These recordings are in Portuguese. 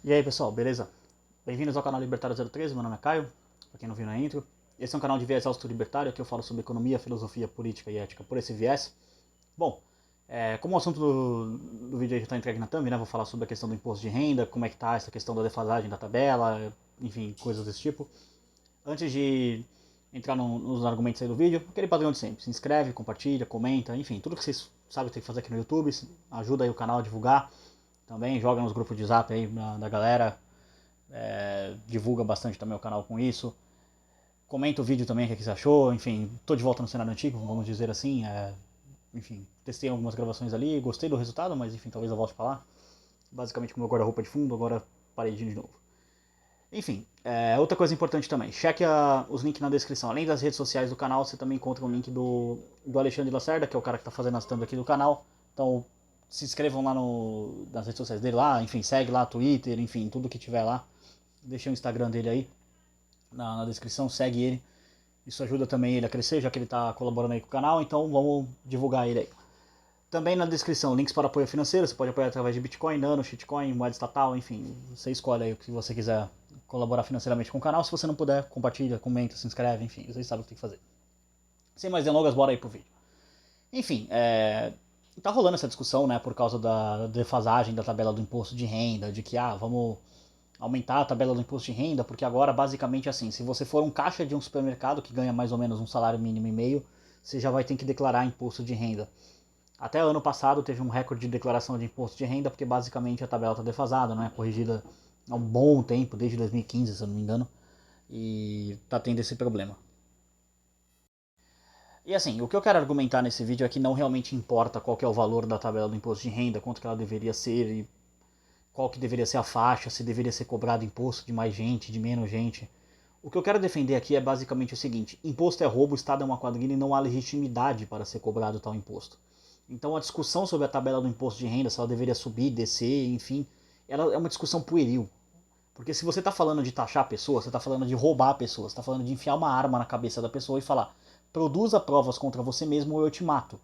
E aí pessoal, beleza? Bem-vindos ao canal Libertário 013, meu nome é Caio, pra quem não viu na intro. Esse é um canal de viés auto-libertário, aqui eu falo sobre economia, filosofia, política e ética por esse viés. Bom, como o assunto do vídeo já está entregue na thumb, né, vou falar sobre a questão do imposto de renda, como é que tá essa questão da defasagem da tabela, enfim, coisas desse tipo. Antes de entrar nos argumentos aí do vídeo, aquele padrão de sempre, se inscreve, compartilha, comenta, enfim, tudo que vocês sabem que tem que fazer aqui no YouTube, ajuda aí o canal a divulgar, também joga nos grupos de zap aí da galera, divulga bastante também o canal com isso. Comenta o vídeo também, o que você achou. Enfim, tô de volta no cenário antigo, vamos dizer assim. Enfim, testei algumas gravações ali, gostei do resultado, mas enfim, talvez eu volte pra lá. Basicamente com o meu guarda-roupa de fundo, agora parei de novo. Enfim, outra coisa importante também, cheque os links na descrição. Além das redes sociais do canal, você também encontra o link do Alexandre Lacerda, que é o cara que tá fazendo as thumb aqui do canal. Então, se inscrevam lá nas redes sociais dele lá, enfim, segue lá, Twitter, enfim, tudo que tiver lá. Deixei o Instagram dele aí na descrição, segue ele. Isso ajuda também ele a crescer, já que ele está colaborando aí com o canal, então vamos divulgar ele aí. Também na descrição, links para apoio financeiro, você pode apoiar através de Bitcoin, Nano, Shitcoin, moeda estatal, enfim, você escolhe aí o que você quiser colaborar financeiramente com o canal. Se você não puder, compartilha, comenta, se inscreve, enfim, vocês sabem o que tem que fazer. Sem mais delongas, bora aí pro vídeo. Enfim, tá rolando essa discussão, né, por causa da defasagem da tabela do imposto de renda, de que, vamos aumentar a tabela do imposto de renda, porque agora basicamente assim, se você for um caixa de um supermercado que ganha mais ou menos um salário mínimo e meio, você já vai ter que declarar imposto de renda. Até ano passado teve um recorde de declaração de imposto de renda, porque basicamente a tabela está defasada, não é corrigida há um bom tempo, desde 2015, se eu não me engano, e tá tendo esse problema. E assim, o que eu quero argumentar nesse vídeo é que não realmente importa qual que é o valor da tabela do imposto de renda, quanto que ela deveria ser e qual que deveria ser a faixa, se deveria ser cobrado imposto de mais gente, de menos gente. O que eu quero defender aqui é basicamente o seguinte: imposto é roubo, o Estado é uma quadrilha e não há legitimidade para ser cobrado tal imposto. Então a discussão sobre a tabela do imposto de renda, se ela deveria subir, descer, enfim, ela é uma discussão pueril. Porque se você está falando de taxar a pessoa, você está falando de roubar a pessoa, você está falando de enfiar uma arma na cabeça da pessoa e falar: produza provas contra você mesmo ou eu te mato.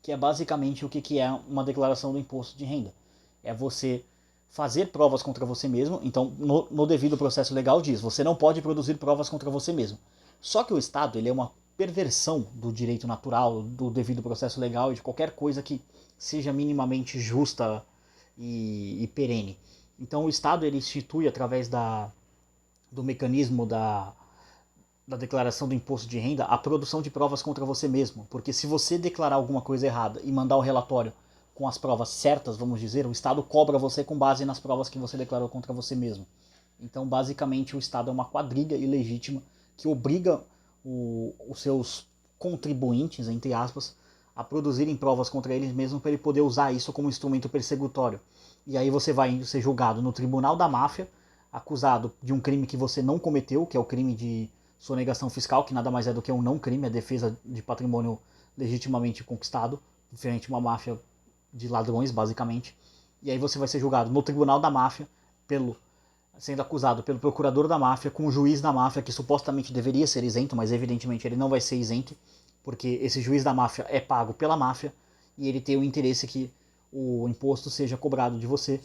Que é basicamente o que é uma declaração do imposto de renda. É você fazer provas contra você mesmo. Então, no devido processo legal diz, você não pode produzir provas contra você mesmo. Só que o Estado ele é uma perversão do direito natural, do devido processo legal e de qualquer coisa que seja minimamente justa e perene. Então o Estado ele institui através do mecanismo da declaração do imposto de renda a produção de provas contra você mesmo. Porque se você declarar alguma coisa errada e mandar o relatório com as provas certas, vamos dizer, o Estado cobra você com base nas provas que você declarou contra você mesmo. Então, basicamente, o Estado é uma quadrilha ilegítima que obriga os seus contribuintes, entre aspas, a produzirem provas contra eles mesmos para ele poder usar isso como instrumento persecutório. E aí você vai ser julgado no tribunal da máfia, acusado de um crime que você não cometeu, que é o crime de sonegação fiscal, que nada mais é do que um não crime, a defesa de patrimônio legitimamente conquistado, diferente de uma máfia de ladrões, basicamente. E aí você vai ser julgado no tribunal da máfia, sendo acusado pelo procurador da máfia, com o juiz da máfia, que supostamente deveria ser isento, mas evidentemente ele não vai ser isento, porque esse juiz da máfia é pago pela máfia e ele tem o interesse que o imposto seja cobrado de você,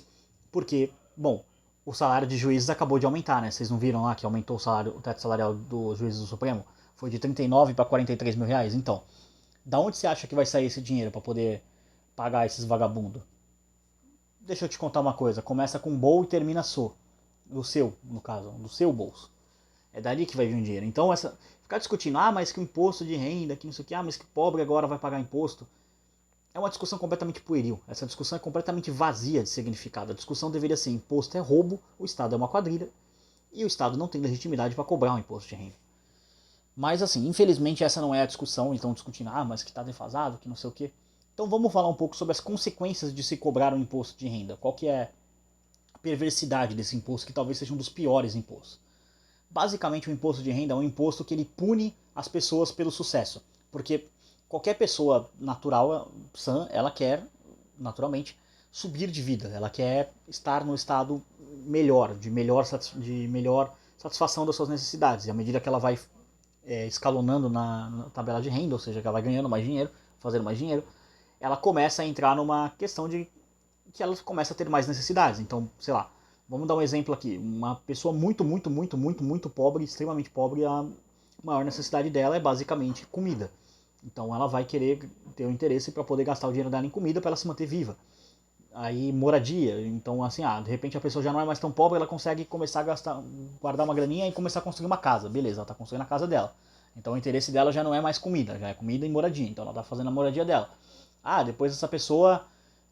porque, bom, o salário de juízes acabou de aumentar, né? Vocês não viram lá que aumentou o teto salarial dos juízes do Supremo? Foi de 39 para 43 mil reais. Então, da onde você acha que vai sair esse dinheiro para poder pagar esses vagabundos? Deixa eu te contar uma coisa, começa com bol e termina so. Do seu, no caso, do seu bolso. É dali que vai vir o dinheiro. Então, ficar discutindo, mas que o imposto de renda, que não sei o que, mas que pobre agora vai pagar imposto, é uma discussão completamente pueril. Essa discussão é completamente vazia de significado. A discussão deveria ser: imposto é roubo, o Estado é uma quadrilha, e o Estado não tem legitimidade para cobrar um imposto de renda. Mas assim, infelizmente essa não é a discussão, então discutindo, mas que está defasado, que não sei o que. Então vamos falar um pouco sobre as consequências de se cobrar um imposto de renda. Qual que é a perversidade desse imposto, que talvez seja um dos piores impostos. Basicamente, o imposto de renda é um imposto que ele pune as pessoas pelo sucesso. Porque qualquer pessoa natural, sã, ela quer, naturalmente, subir de vida. Ela quer estar no estado melhor, de melhor satisfação das suas necessidades. E à medida que ela vai escalonando na tabela de renda, ou seja, que ela vai ganhando mais dinheiro, fazendo mais dinheiro, ela começa a entrar numa questão de que ela começa a ter mais necessidades. Então, sei lá, Vamos dar um exemplo aqui. Uma pessoa muito pobre, extremamente pobre, a maior necessidade dela é basicamente comida. Então ela vai querer ter o interesse para poder gastar o dinheiro dela em comida para ela se manter viva. Aí moradia, então assim, de repente a pessoa já não é mais tão pobre, ela consegue começar a gastar, guardar uma graninha e começar a construir uma casa. Beleza, ela está construindo a casa dela. Então o interesse dela já não é mais comida, já é comida e moradia. Então ela está fazendo a moradia dela. Depois essa pessoa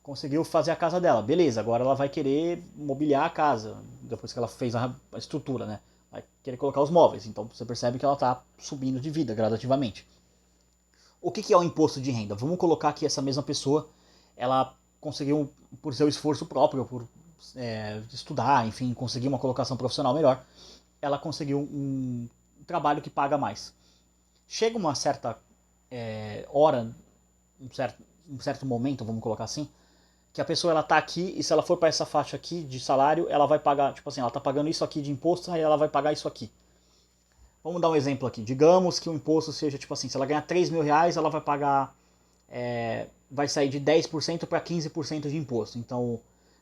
conseguiu fazer a casa dela. Beleza, agora ela vai querer mobiliar a casa, depois que ela fez a estrutura, né? Vai querer colocar os móveis. Então você percebe que ela está subindo de vida gradativamente. O que é o imposto de renda? Vamos colocar que essa mesma pessoa, ela conseguiu, por seu esforço próprio, por estudar, enfim, conseguir uma colocação profissional melhor, ela conseguiu um trabalho que paga mais. Chega uma certa hora, um certo momento, vamos colocar assim, que a pessoa ela tá aqui e se ela for para essa faixa aqui de salário, ela vai pagar, tipo assim, ela tá pagando isso aqui de imposto, aí ela vai pagar isso aqui. Vamos dar um exemplo aqui. Digamos que o imposto seja, tipo assim, se ela ganhar 3 mil reais, ela vai pagar, vai sair de 10% para 15% de imposto. Então,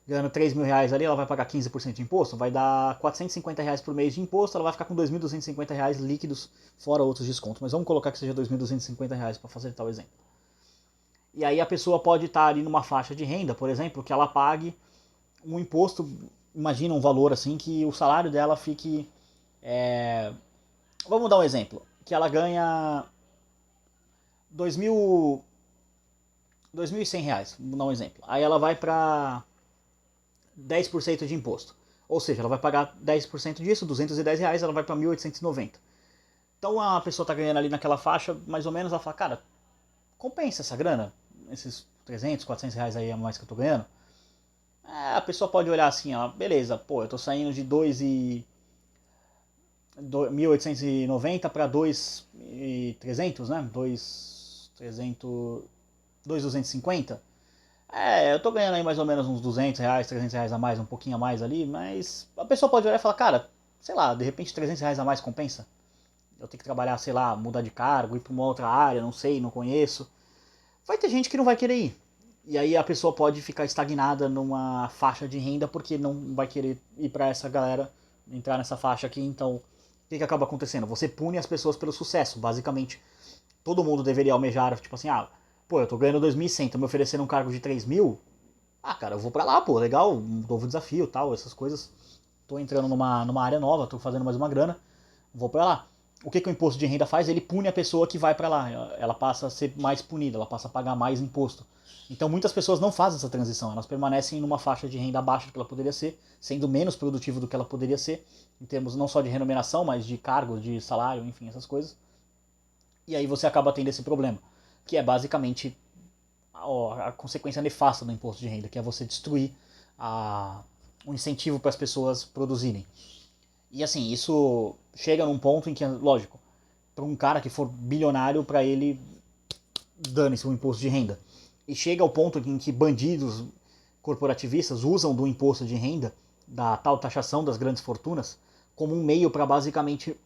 ganhando 3 mil reais ali, ela vai pagar 15% de imposto, vai dar 450 reais por mês de imposto, ela vai ficar com 2.250 reais líquidos, fora outros descontos. Mas vamos colocar que seja 2.250 reais para facilitar o exemplo. E aí a pessoa pode estar ali numa faixa de renda, por exemplo, que ela pague um imposto, imagina um valor assim, que o salário dela fique... Vamos dar um exemplo, que ela ganha 2.100 reais, vamos dar um exemplo. Aí ela vai para 10% de imposto. Ou seja, ela vai pagar 10% disso, 210 reais, ela vai para 1.890. Então a pessoa está ganhando ali naquela faixa, mais ou menos, ela fala, cara, compensa essa grana? Esses 300, 400 reais aí a mais que eu tô ganhando? A pessoa pode olhar assim, ó, beleza, pô, eu tô saindo de 1.890 para 2.300, né? 2.250. Eu tô ganhando aí mais ou menos uns 200 reais, 300 reais a mais, um pouquinho a mais ali, mas a pessoa pode olhar e falar, cara, sei lá, de repente 300 reais a mais compensa? Eu tenho que trabalhar, sei lá, mudar de cargo, ir para uma outra área, não sei, não conheço. Vai ter gente que não vai querer ir. E aí a pessoa pode ficar estagnada numa faixa de renda porque não vai querer ir para essa galera, entrar nessa faixa aqui. Então, o que acaba acontecendo? Você pune as pessoas pelo sucesso. Basicamente, todo mundo deveria almejar, tipo assim, pô, eu tô ganhando 2.100, tô me oferecendo um cargo de 3.000. Cara, eu vou pra lá, pô, legal, um novo desafio, tal, essas coisas. Tô entrando numa área nova, tô fazendo mais uma grana, vou pra lá. O que o imposto de renda faz? Ele pune a pessoa que vai para lá. Ela passa a ser mais punida, ela passa a pagar mais imposto. Então muitas pessoas não fazem essa transição, elas permanecem numa faixa de renda abaixo do que ela poderia ser, sendo menos produtivo do que ela poderia ser, em termos não só de remuneração, mas de cargo, de salário, enfim, essas coisas. E aí você acaba tendo esse problema, que é basicamente a consequência nefasta do imposto de renda, que é você destruir o incentivo para as pessoas produzirem. E assim, isso chega num ponto em que, lógico, para um cara que for bilionário, para ele dane-se o imposto de renda. E chega ao ponto em que bandidos corporativistas usam do imposto de renda, da tal taxação das grandes fortunas, como um meio para basicamente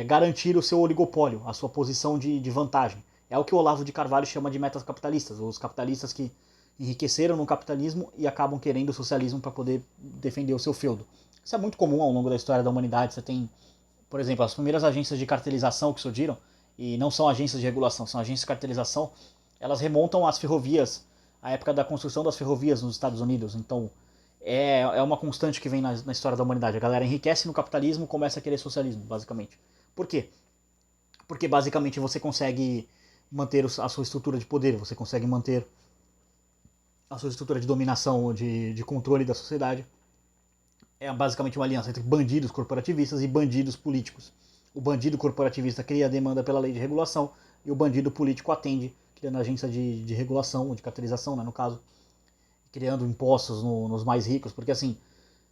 garantir o seu oligopólio, a sua posição de vantagem. É o que o Olavo de Carvalho chama de metas capitalistas, os capitalistas que enriqueceram no capitalismo e acabam querendo o socialismo para poder defender o seu feudo. Isso é muito comum ao longo da história da humanidade. Você tem, por exemplo, as primeiras agências de cartelização que surgiram, e não são agências de regulação, são agências de cartelização, elas remontam às ferrovias, à época da construção das ferrovias nos Estados Unidos. Então, é uma constante que vem na história da humanidade. A galera enriquece no capitalismo e começa a querer socialismo, basicamente. Por quê? Porque basicamente você consegue manter a sua estrutura de poder, você consegue manter a sua estrutura de dominação, de controle da sociedade. É basicamente uma aliança entre bandidos corporativistas e bandidos políticos. O bandido corporativista cria a demanda pela lei de regulação e o bandido político atende, criando agência de regulação, ou de cartelização, né, no caso, criando impostos nos mais ricos, porque assim,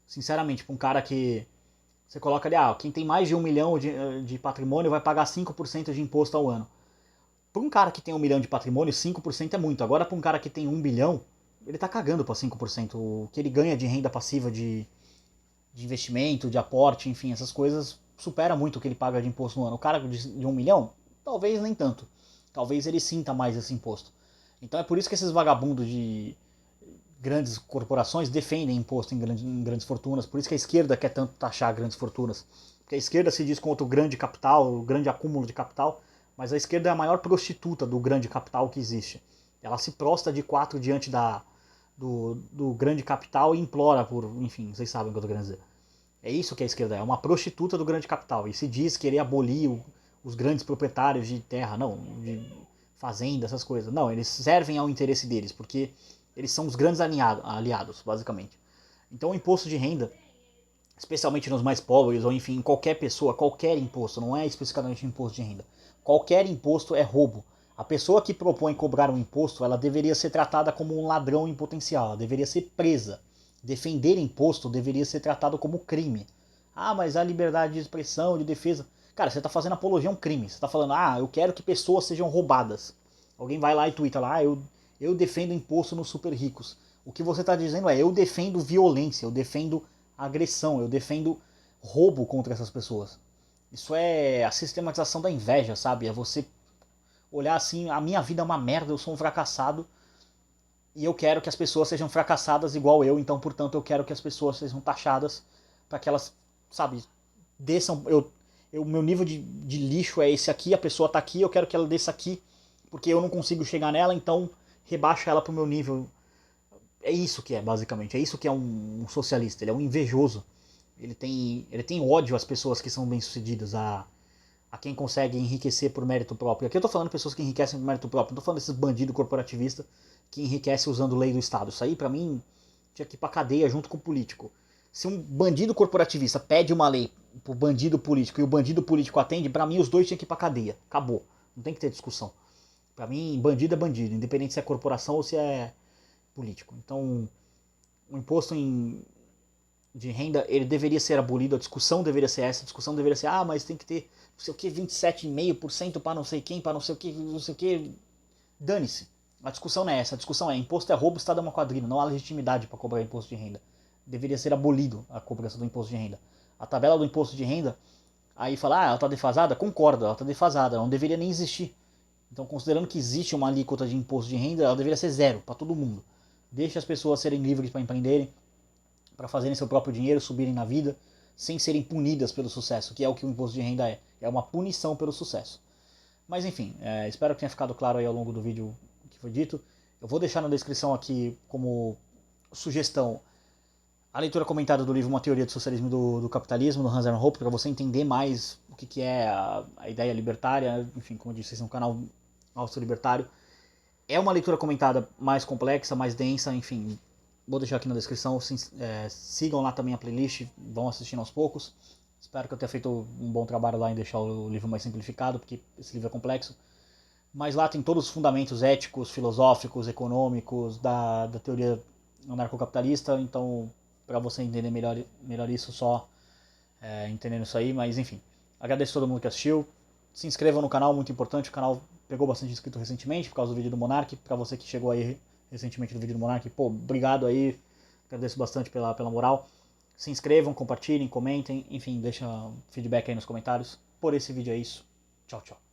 sinceramente, para um cara que você coloca ali, quem tem mais de 1 milhão de patrimônio vai pagar 5% de imposto ao ano. Para um cara que tem 1 milhão de patrimônio, 5% é muito. Agora, para um cara que tem 1 bilhão, ele tá cagando para 5%. O que ele ganha de renda passiva de investimento, de aporte, enfim, essas coisas, supera muito o que ele paga de imposto no ano. O cara de 1 milhão, talvez nem tanto. Talvez ele sinta mais esse imposto. Então é por isso que esses vagabundos grandes corporações defendem imposto em grandes fortunas, por isso que a esquerda quer tanto taxar grandes fortunas. Porque a esquerda se diz contra o grande capital, o grande acúmulo de capital, mas a esquerda é a maior prostituta do grande capital que existe. Ela se prostra de quatro diante do grande capital e implora por, enfim, vocês sabem o que eu estou querendo dizer. É isso que a esquerda é uma prostituta do grande capital. E se diz querer abolir os grandes proprietários de terra, não, de fazenda, essas coisas. Não, eles servem ao interesse deles, porque eles são os grandes aliados, basicamente. Então o imposto de renda, especialmente nos mais pobres, ou enfim, qualquer pessoa, qualquer imposto, não é especificamente imposto de renda. Qualquer imposto é roubo. A pessoa que propõe cobrar um imposto, ela deveria ser tratada como um ladrão em potencial, ela deveria ser presa. Defender imposto deveria ser tratado como crime. Ah, mas a liberdade de expressão, de defesa... Cara, você está fazendo apologia a um crime. Você está falando, eu quero que pessoas sejam roubadas. Alguém vai lá e tuita lá, eu defendo imposto nos super ricos. O que você está dizendo é, eu defendo violência, eu defendo agressão, eu defendo roubo contra essas pessoas. Isso é a sistematização da inveja, sabe? É você olhar assim, a minha vida é uma merda, eu sou um fracassado e eu quero que as pessoas sejam fracassadas igual eu, então, portanto, eu quero que as pessoas sejam taxadas para que elas, sabe, desçam. Meu nível de lixo é esse aqui, a pessoa tá aqui, eu quero que ela desça aqui, porque eu não consigo chegar nela, então rebaixa ela pro meu nível. É isso que é, basicamente. É isso que é um socialista. Ele é um invejoso. Ele tem ódio às pessoas que são bem-sucedidas, a quem consegue enriquecer por mérito próprio. Aqui eu tô falando de pessoas que enriquecem por mérito próprio. Não tô falando desses bandidos corporativistas que enriquecem usando lei do Estado. Isso aí, pra mim, tinha que ir pra cadeia junto com o político. Se um bandido corporativista pede uma lei pro bandido político e o bandido político atende, pra mim os dois tinham que ir pra cadeia. Acabou. Não tem que ter discussão. Pra mim, bandido é bandido, independente se é corporação ou se é político. Então, o imposto de renda, ele deveria ser abolido, a discussão deveria ser essa, a discussão deveria ser, mas tem que ter, não sei o que, 27,5% para não sei quem, para não sei o que, dane-se. A discussão não é essa, a discussão é, imposto é roubo, o Estado é uma quadrilha, não há legitimidade para cobrar imposto de renda. Deveria ser abolido a cobrança do imposto de renda. A tabela do imposto de renda, aí fala, ela está defasada? Concordo, ela está defasada, ela não deveria nem existir. Então, considerando que existe uma alíquota de imposto de renda, ela deveria ser zero para todo mundo. Deixa as pessoas serem livres para empreenderem, para fazerem seu próprio dinheiro, subirem na vida, sem serem punidas pelo sucesso, que é o que o imposto de renda é. É uma punição pelo sucesso. Mas enfim, espero que tenha ficado claro aí ao longo do vídeo o que foi dito. Eu vou deixar na descrição aqui como sugestão a leitura comentada do livro Uma Teoria do Socialismo e do Capitalismo, do Hans Hermann Hoppe, para você entender mais o que é a ideia libertária. Enfim, como eu disse, esse é um canal austro-libertário. É uma leitura comentada mais complexa, mais densa, enfim, vou deixar aqui na descrição, sigam lá também a playlist, vão assistindo aos poucos. Espero que eu tenha feito um bom trabalho lá em deixar o livro mais simplificado, porque esse livro é complexo. Mas lá tem todos os fundamentos éticos, filosóficos, econômicos da teoria anarcocapitalista, então para você entender melhor isso, só entendendo isso aí, mas enfim. Agradeço a todo mundo que assistiu, se inscrevam no canal, muito importante, o canal pegou bastante inscrito recentemente, por causa do vídeo do Monark, para você que chegou aí recentemente no vídeo do Monark, obrigado aí, agradeço bastante pela moral. Se inscrevam, compartilhem, comentem, enfim, deixa feedback aí nos comentários. Por esse vídeo é isso. Tchau, tchau.